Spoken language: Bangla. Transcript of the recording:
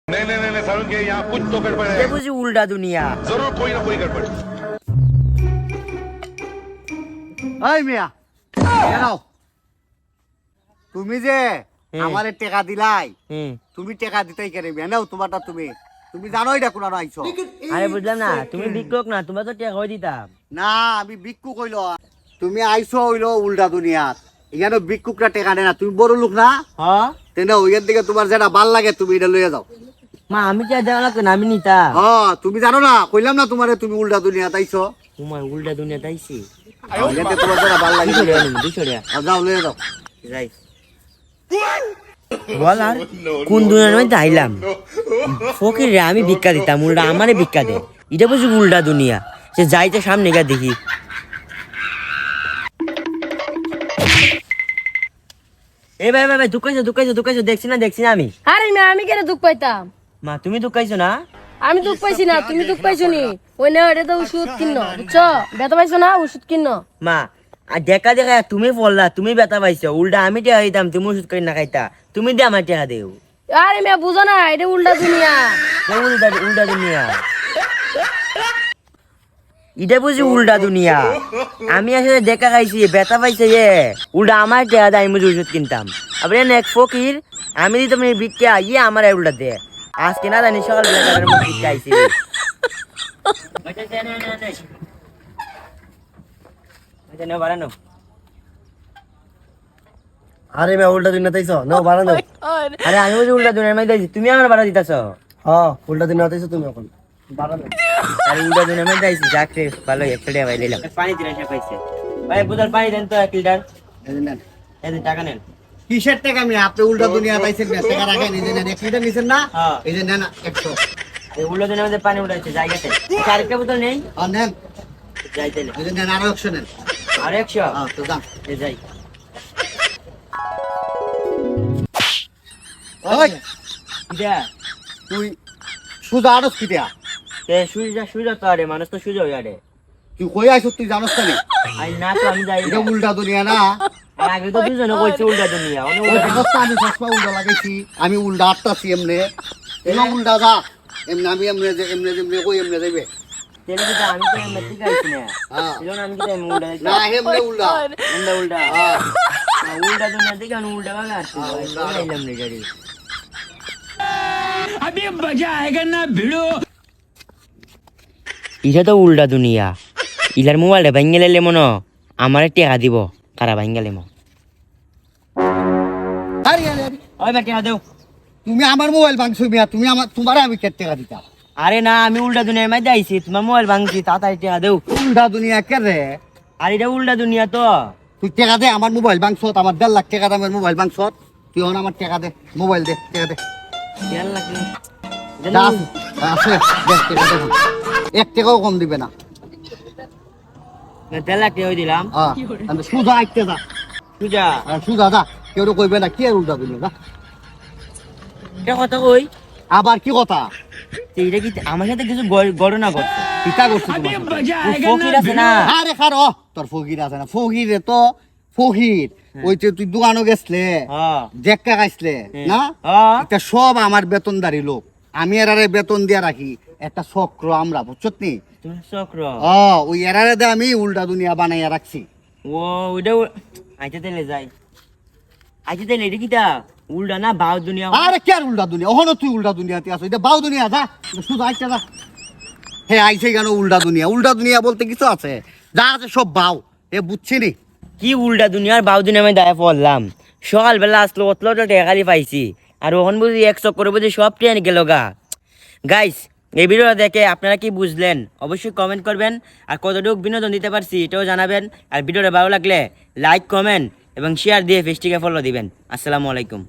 नहीं सारुण के यहाँ कुछ तो गड़बड़ है। ये बुझी उल्टा दुनिया। जरूर कोई ना कोई गड़बड़। এই মিয়া কেন তুমি যে আমারে টাকা দিলাই তুমি টাকা দিতেই কেন মিয়া নাও তোমারটা তুমি তুমি জানো এটা কোন আইছো আরে বুঝলাম না, তুমি বিক্রক না, তোমরা তো টাকা হয়ে দিতাম না আমি ভিক্ষু কইলো তুমি আইছো হইলো উল্টা দুনিয়াত এখানে ভিক্ষুকরা টাকা নেয় না তুমি বড় লোক না হ্যাঁ তেনা ওইখান থেকে তোমার যেটা ভাল লাগে তুমি এটা লইয়া যাও মা, আমি কি দেওয়া লাগতো না, আমি নিতাম। হ্যাঁ তুমি জানো না কইলাম না তোমারে তুমি উল্টা দুনিয়াত আইছো তোমার উল্টা দুনিয়া তাইছি। এখানে তোমার যেটা ভাল লাগে 200 টাকা নিবো, 200 টাকা। যাও লইয়া যাও যাই বল, আর কোন দুনিয়ার মধ্যে আইলাম? ফকির রে আমি ভিক্ষা দিতাম, উল্টা আমারে ভিক্ষা দে। এটা বুঝি উল্টা দুনিয়া। সে যাইতে সামনে গা দেখি এ ভাই ভাই ভাই, দুকাইছো দেখছি না আমি। আরে মা, আমি কেন দুঃখ পাইতাম? মা তুমি দুকাইছো না? আমি দুঃখ পাইছি না, তুমি দুঃখ পাইছো নি? ওই না, এটা তো ওষুধ কিন্ন, বুঝছো? ব্যথা পাইছো না, ওষুধ কিন্ন। মা আর দেখা তুমি বললা তুমি ব্যথা পাইছো, উল্টা আমি টেকা দিতাম, তুমি ওষুধ করে না খাইতা। তুমি দে আমার টেকা দেও। আরে মা বুঝো না, এটা উল্টা দুনিয়া। উল্টা দুনিয়া, এটা বুঝি উল্টা দুনিয়া। আমি আসলে দেখা খাইছি, ব্যথা পাইছে উল্টা আমার টেকা দেয়, আমি বুঝি ওষুধ কিনতাম। আবার এক ফকির আমি দিতাম ভিক্ষা, আমার উল্টা দে। আজকে না জানি সকালবেলা তাদের মুখ ভিক্ষা আইছি। বাড়ানো আরে মে উল্টা দুনিয়াত আইছো নাও বাড়া দাও আরে আমি বুঝি উল্টা দুনিয়ার মধ্যে আইছি, তুমি আমার বাড়া দিতাছ। হ্যাঁ উল্টা দিন আইছো তুমি এখন বাড়া দাও আর উল্টা দুনিয়ার মধ্যে আইছি, যাকে ভালো 100 টাকা ভাই দিলাম। পানি দিন এসে পাইছে ভাই, বুঝার পানি দেন তো 1 লিটার। এই যে টাকা নেন। কিসের টাকা আমি আপনি উল্টা দুনিয়া পাইছেন না টাকা রাখেন এই যে নেন 1 লিটার নিছেন না হ্যাঁ। এই যে নেন 100 এই উল্টা দুনিয়ার মধ্যে পানি উঠাইছে জায়গাতে। আরেকটা বোতল নেই? আর নেন যাইতে না। এই যে নেন আরো 100 নেন আর 100? হ্যাঁ তো যান এই যাই। ওই ইদা তুই সুজা আরস কিটা তে সুজা তো আরে, মানুষ তো সুজা হই আরে। তুই কই আইছ তুই জানোস না নি আই না তো আমি যাই এটা না। উল্টা দুনিয়া না আর আগে তো দুজনে কইছে উল্টা দুনিয়া, অনেক ওই উল্টা। জানোস না আমি চশমা উল্টা লাগাইছি আমি উল্টা আটটাছি এমনে এলো উল্টা যা এমনে আমি এমনে যে এমনে কই এমনে যাইবে তেলে তো আমি তো এমনি ঠিক আইছি না। হ্যাঁ। এজন্য আমি কি এমনি উল্টা না এমনে উল্টা উল্টা হ্যাঁ উল্টা দুনিয়া থেকে আমি উল্টা ভাবে আসছি। উল্টা। আইলাম রে গাড়ি। এটা তো উল্টা দুনিয়া। ইলার মোবাইলটা ভাঙ্গে লাইলে মনো আমারে টেকা দিব, কারা ভাঙ্গে লাইমো। আরে আরে ওই বা টেকা দেও। তুমি আমার মোবাইল ভাঙছো মিয়া তুমি আমার তোমারে আমি কে টাকা দিতাম আরে না, আমি উল্টা দুনিয়ার মধ্যে আইছি, তোমার মোবাইল ভাঙছি, তাড়াতাড়ি টেকা দেও। উল্টা দুনিয়া কে রে আর এটা উল্টা দুনিয়া তো। তুই টাকা দে আমার মোবাইল ভাঙছত আমার 1.5 লাখ টাকা দামের মোবাইল ভাঙছত তুই এখন আমার টাকা দে মোবাইল দে টাকা দে দেড় লাখ না। যা আছে দে টাকা দে 1 টাকাও কম দিবে না দেড় লাখ টাকা দিলাম। হ্যাঁ আমি সুজা আইতে যা সুজা সুজা যা কেউ কইবে না কি আর উল্টা দুনিয়া যা এটা কথা কই। আবার কি কথা এইটা কি আমার সাথে কিছু ঘটনা ঘটছে? পিতা করছিস তোমার ও ফকির আছে না? আরে খারো তোর ফকির আছে না ফকিরে তো ফকির ওই যে তুই দোকানও গেছলে হ্যাঁ দেখকা খাইছলে না হ্যাঁ। এটা সব আমার বেতনদারি লোক আমি এরারে বেতন দিয়া রাখি একটা চক্র আমরা বুঝছত নি তুমি চক্র। ওই এরারে দে আমি উল্টা দুনিয়া বানাইয়া রাখছি ও ওইটা আইতে তেলে যাই। আইতে তেলে এটা কিটা উল্টা না বাউ দুনিয়া? আরে কে আর উল্টা দুনিয়া ওহনো তুই উল্টা দুনিয়াতে আছো এটা বাউ দুনিয়া যা শুধু আইতে যা হে আইছে কেন উল্টা দুনিয়া বলতে কিছু আছে যা আছে সব বাউ এ বুঝছি নি কি উল্টা দুনিয়ার বাউ দুনিয়া আমি দায় পড়লাম। সকালবেলা আসলো অতলো টেকালি পাইছি, আর ওখান বুঝি 100 করে বুঝি সব ট্রেন গেল গা। গাইস এই ভিডিওটা দেখে আপনারা কি বুঝলেন অবশ্যই কমেন্ট করবেন, আর কতটুকু বিনোদন দিতে পারছি এটাও জানাবেন। আর ভিডিওটা ভালো লাগলে লাইক কমেন্ট এবং শেয়ার দিয়ে পেজটিকে ফলো দিবেন। আসসালামু আলাইকুম।